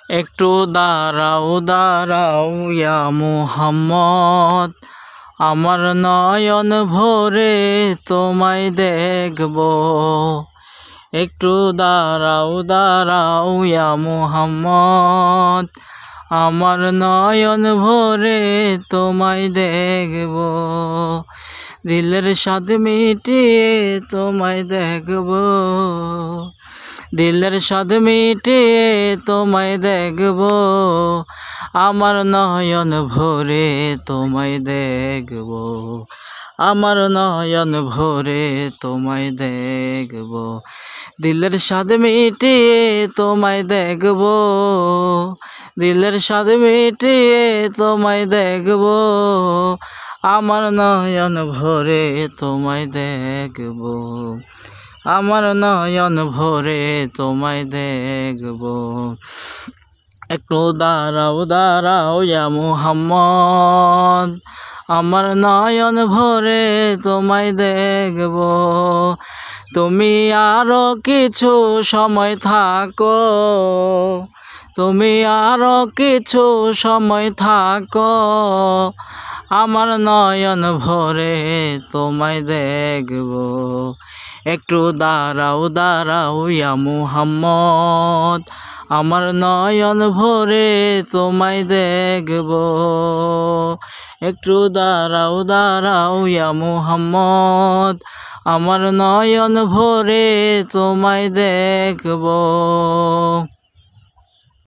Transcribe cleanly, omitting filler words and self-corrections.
একটু দাঁড়াও দাঁড়াও ইয়া মুহাম্মদ, আমার নয়ন ভরে তোমায় দেখব। একটু দাঁড়াও দাঁড়াও ইয়া মুহাম্মদ, আমার নয়ন ভরে তোমায় দেখব। দিলের স্বাদ মিটিয়ে তোমায় দেখব, দিলের স্বাদ মিটিয়ে তোমায় দেখব। আমার নয়ন ভরে তোমায় দেখব, আমার নয়ন ভরে তোমায় দেখব। দিলের স্বাদ মিটিয়ে তোমায় দেখব, দিলের স্বাদ মিটিয়ে তোমায় দেখব। আমার নয়ন ভরে তোমায় দেখব, আমার নয়ন ভরে তোমায় দেখব। একটু দাঁড়াও দাঁড়াও ইয়া মুহাম্মদ, আমার নয়ন ভরে তোমায় দেখব। তুমি আরো কিছু সময় থাকো, তুমি আরো কিছু সময় থাকো, আমার নয়ন ভরে তোমায় দেখব। একটু দাঁড়াও দাঁড়াও ইয়া মুহাম্মদ, আমার নয়ন ভরে তোমায় দেখব। একটু দাঁড়াও দাঁড়াও ইয়া মুহাম্মদ, আমার নয়ন ভরে তোমায় দেখব।